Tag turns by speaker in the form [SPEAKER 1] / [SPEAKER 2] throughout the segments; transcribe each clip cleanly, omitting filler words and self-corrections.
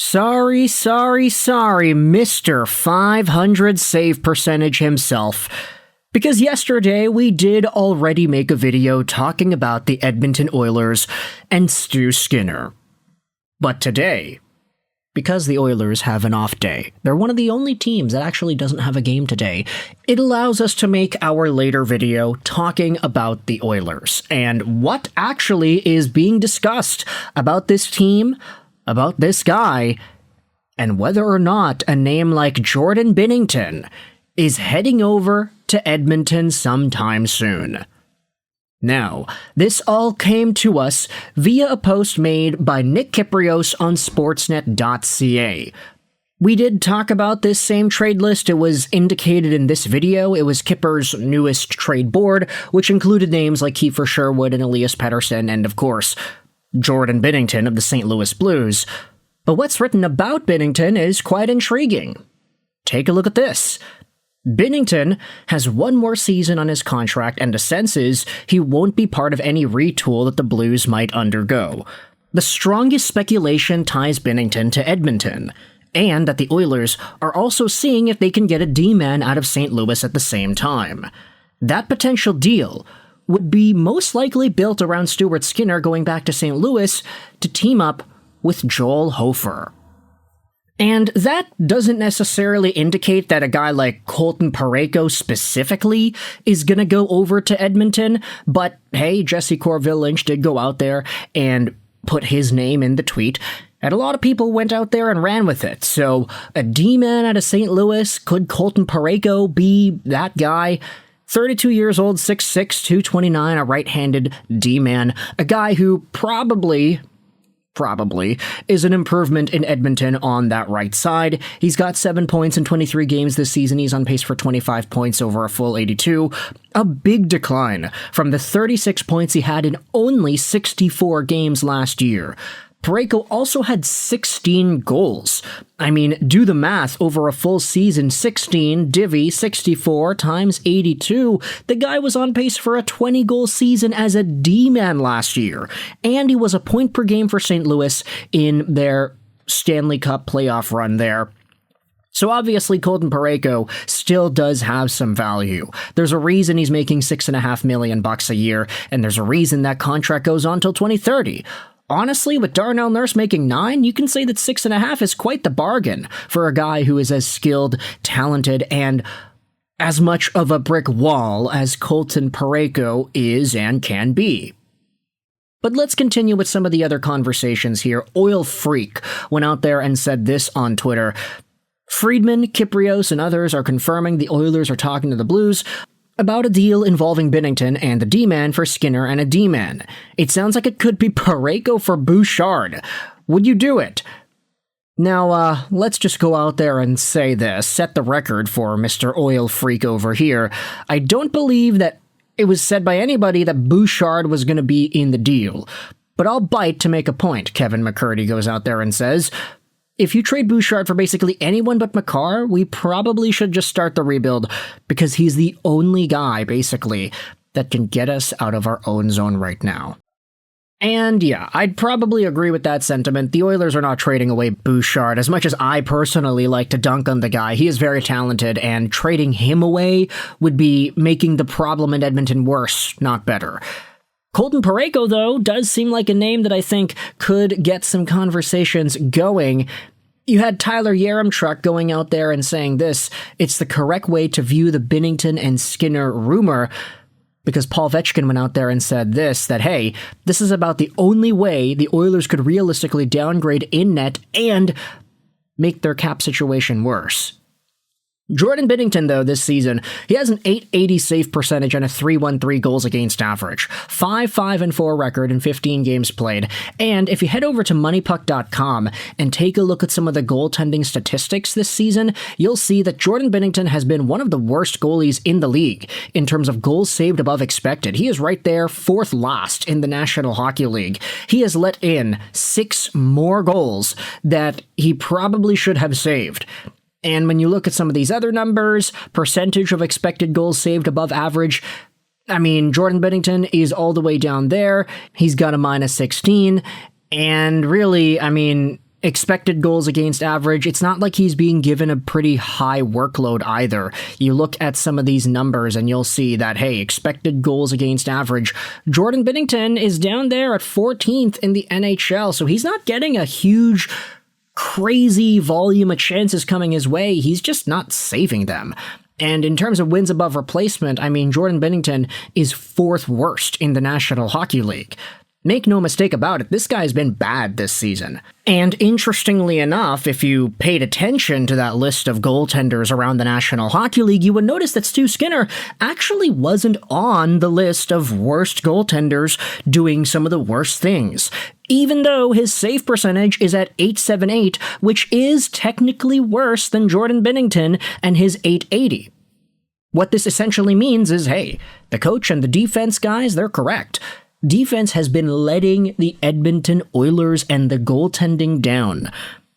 [SPEAKER 1] Sorry, Mr. 500 save percentage himself. Because yesterday we did already make a video talking about the Edmonton Oilers and Stu Skinner. But today, because the Oilers have an off day, they're one of the only teams that actually doesn't have a game today, it allows us to make our later video talking about the Oilers and what actually is being discussed about this team, about this guy, and whether or not a name like Jordan Binnington is heading over to Edmonton sometime soon. Now, this all came to us via a post made by Nick Kyprios on Sportsnet.ca. We did talk about this same trade list. It was indicated in this video. It was Kipper's newest trade board, which included names like Kiefer Sherwood and Elias Pettersson, and of course, Jordan Binnington of the St. Louis Blues. But what's written about Binnington is quite intriguing. Take a look at this. Binnington has one more season on his contract, and the sense is he won't be part of any retool that the Blues might undergo. The strongest speculation ties Binnington to Edmonton, and that the Oilers are also seeing if they can get a D-man out of St. Louis at the same time. That potential deal would be most likely built around Stuart Skinner going back to St. Louis to team up with Joel Hofer. And that doesn't necessarily indicate that a guy like Colton Parayko specifically is going to go over to Edmonton, but hey, Jesse Corville-Lynch did go out there and put his name in the tweet, and a lot of people went out there and ran with it. So a D-man out of St. Louis, could Colton Parayko be that guy? 32 years old, 6'6", 229, a right-handed D-man, a guy who probably is an improvement in Edmonton on that right side. He's got 7 points in 23 games this season. He's on pace for 25 points over a full 82. A big decline from the 36 points he had in only 64 games last year. Parayko also had 16 goals. I mean, do the math over a full season. 16 divvy 64 times 82. The guy was on pace for a 20-goal season as a D-man last year. And he was a point per game for St. Louis in their Stanley Cup playoff run there. So obviously, Colton Parayko still does have some value. There's a reason he's making $6.5 million a year, and there's a reason that contract goes on till 2030. Honestly, with Darnell Nurse making 9, you can say that 6.5 is quite the bargain for a guy who is as skilled, talented, and as much of a brick wall as Colton Parayko is and can be. But let's continue with some of the other conversations here. Oil Freak went out there and said this on Twitter. Friedman, Kyprios, and others are confirming the Oilers are talking to the Blues about a deal involving Binnington and the D-man for Skinner and a D-man. It sounds like it could be Parayko for Bouchard. Would you do it? Now, let's just go out there and say this, set the record for Mr. Oil Freak over here. I don't believe that it was said by anybody that Bouchard was going to be in the deal. But I'll bite to make a point, Kevin McCurdy goes out there and says. If you trade Bouchard for basically anyone but Makar, we probably should just start the rebuild, because he's the only guy, basically, that can get us out of our own zone right now. And yeah, I'd probably agree with that sentiment. The Oilers are not trading away Bouchard. As much as I personally like to dunk on the guy, he is very talented, and trading him away would be making the problem in Edmonton worse, not better. Colton Parayko, though, does seem like a name that I think could get some conversations going. You had Tyler Yaremchuk going out there and saying this, it's the correct way to view the Binnington and Skinner rumor, because Paul Vetchkin went out there and said this, that, hey, this is about the only way the Oilers could realistically downgrade in net and make their cap situation worse. Jordan Binnington, though, this season, he has an .880 save percentage and a .313 goals against average, 5-5-4 record in 15 games played, and if you head over to moneypuck.com and take a look at some of the goaltending statistics this season, you'll see that Jordan Binnington has been one of the worst goalies in the league in terms of goals saved above expected. He is right there, 4th last in the National Hockey League. He has let in 6 more goals that he probably should have saved. And when you look at some of these other numbers, percentage of expected goals saved above average, I mean, Jordan Binnington is all the way down there. He's got a -16. And really, I mean, Expected goals against average, it's not like he's being given a pretty high workload either. You look at some of these numbers and you'll see that, hey, expected goals against average, Jordan Binnington is down there at 14th in the NHL, so he's not getting a huge, crazy volume of chances coming his way. He's just not saving them. And in terms of wins above replacement, I mean, Jordan Binnington is 4th worst in the National Hockey League. Make no mistake about it, this guy's been bad this season. And interestingly enough, if you paid attention to that list of goaltenders around the National Hockey League, you would notice that Stu Skinner actually wasn't on the list of worst goaltenders doing some of the worst things, even though his save percentage is at .878, which is technically worse than Jordan Binnington and his .880. What this essentially means is, hey, the coach and the defense guys, they're correct. Defense has been letting the Edmonton Oilers and the goaltending down.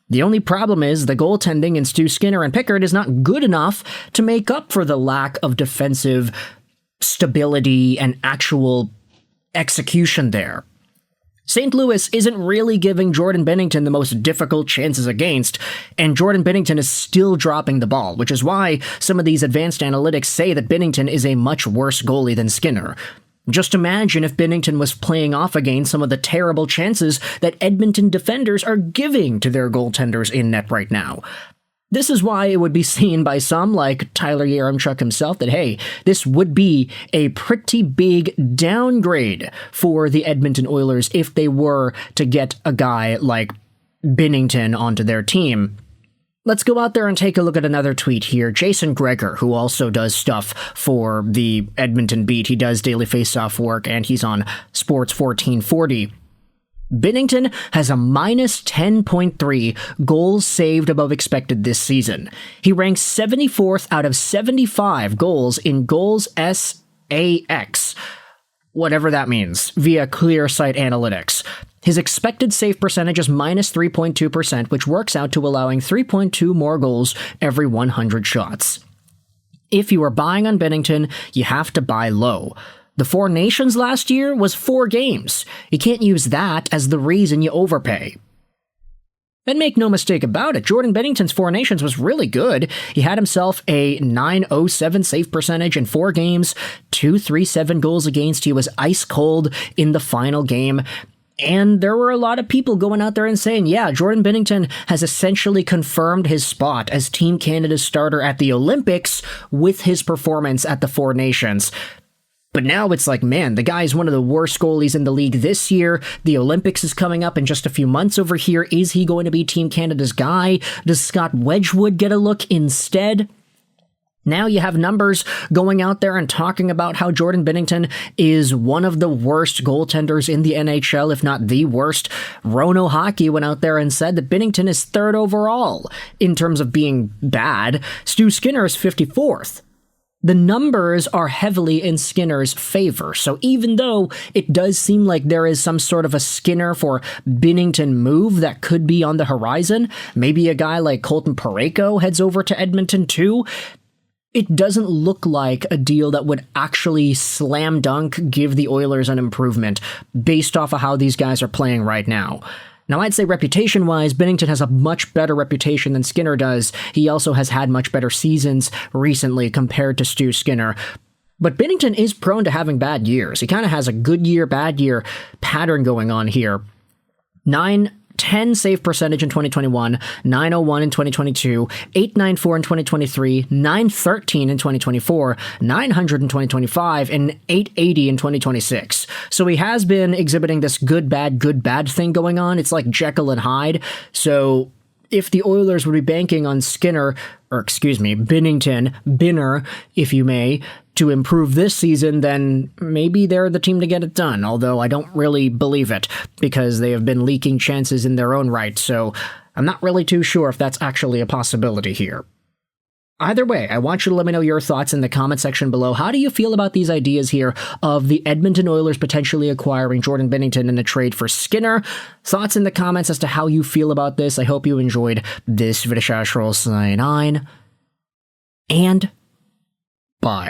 [SPEAKER 1] The only problem is the goaltending in Stu Skinner and Pickard is not good enough to make up for the lack of defensive stability and actual execution there. St. Louis isn't really giving Jordan Binnington the most difficult chances against, and Jordan Binnington is still dropping the ball, which is why some of these advanced analytics say that Binnington is a much worse goalie than Skinner. Just imagine if Binnington was playing off against some of the terrible chances that Edmonton defenders are giving to their goaltenders in net right now. This is why it would be seen by some, like Tyler Yaremchuk himself, that, hey, this would be a pretty big downgrade for the Edmonton Oilers if they were to get a guy like Binnington onto their team. Let's go out there and take a look at another tweet here. Jason Gregor, who also does stuff for the Edmonton beat. He does daily faceoff work, and he's on Sports 1440. Binnington has a minus 10.3 goals saved above expected this season. He ranks 74th out of 75 goals in goals SAX, whatever that means, via ClearSight Analytics. His expected save percentage is minus 3.2%, which works out to allowing 3.2 more goals every 100 shots. If you are buying on Binnington, you have to buy low. The Four Nations last year was 4 games. You can't use that as the reason you overpay. And make no mistake about it, Jordan Binnington's Four Nations was really good. He had himself a .907 save percentage in 4 games, 237 goals against. He was ice cold in the final game. And there were a lot of people going out there and saying, yeah, Jordan Binnington has essentially confirmed his spot as Team Canada's starter at the Olympics with his performance at the Four Nations. But now it's like, man, the guy is one of the worst goalies in the league this year. The Olympics is coming up in just a few months over here. Is he going to be Team Canada's guy? Does Scott Wedgwood get a look instead? Now you have numbers going out there and talking about how Jordan Binnington is one of the worst goaltenders in the NHL, if not the worst. Rono Hockey went out there and said that Binnington is 3rd overall in terms of being bad. Stu Skinner is 54th. The numbers are heavily in Skinner's favor, so even though it does seem like there is some sort of a Skinner for Binnington move that could be on the horizon, maybe a guy like Colton Parayko heads over to Edmonton too, it doesn't look like a deal that would actually slam dunk give the Oilers an improvement based off of how these guys are playing right now. Now, I'd say reputation-wise, Binnington has a much better reputation than Skinner does. He also has had much better seasons recently compared to Stu Skinner. But Binnington is prone to having bad years. He kind of has a good year, bad year pattern going on here. 910 save percentage in 2021, 901 in 2022, 894 in 2023, 913 in 2024, 900 in 2025, and 880 in 2026. So he has been exhibiting this good, bad thing going on. It's like Jekyll and Hyde. So if the Oilers would be banking on Binnington, Binner, if you may, to improve this season, then maybe they're the team to get it done, although I don't really believe it, because they have been leaking chances in their own right, so I'm not really too sure if that's actually a possibility here. Either way, I want you to let me know your thoughts in the comment section below. How do you feel about these ideas here of the Edmonton Oilers potentially acquiring Jordan Binnington in a trade for Skinner? Thoughts in the comments as to how you feel about this. I hope you enjoyed this video. Sign on, and bye.